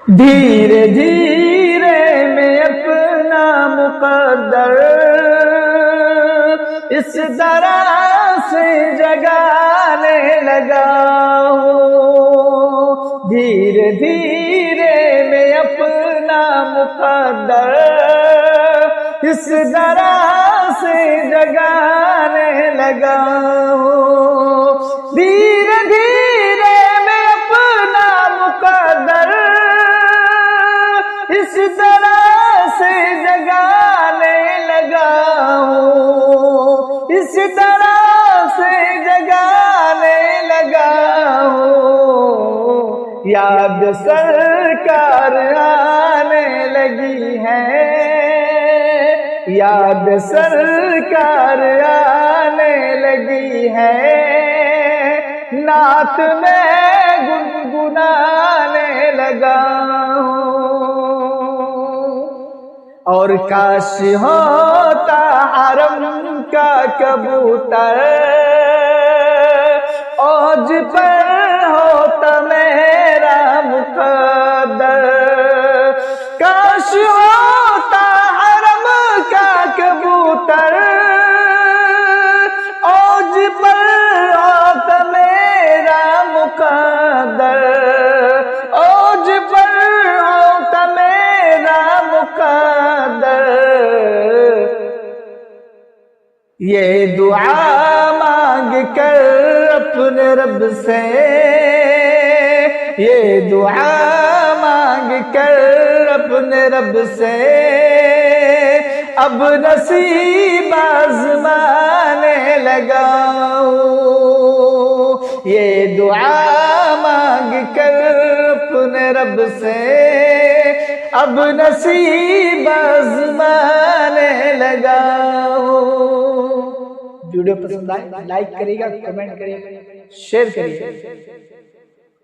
دھیرے دھیرے میں اپنا مقدر اس طرح سے جگانے لگا ہوں، دھیرے دھیرے میں اپنا مقدر اس طرح سے جگانے لگا ہوں، دھیرے دھیرے میں اپنا مقدر اس طرح سے جگانے لگا ہوں، اس طرح سے جگانے لگا ہوں، یاد سرکار آنے لگی ہے، یاد سرکار آنے لگی ہے، نعت میں گنگنانے لگا ہوں، اور کاش ہوتا حرم کا کبوتر، اوج پر ہوتا میرا مقدر، کاش ہوتا حرم کا کبوتر، اوج پر ہوتا میرا مقدر، اوج پر ہوتا میرا مقدر، یہ دعا مانگ کر اپنے رب سے، یہ دعا مانگ کر اپنے رب سے، اب نصیب آزمانے لگا ہوں، یہ دعا مانگ کر اپنے رب سے، اب نصیب آزمانے لگا ہوں۔ ویڈیو پسند آئے لائک کریے گا، کمنٹ کریے گا، شیئر کریے گا۔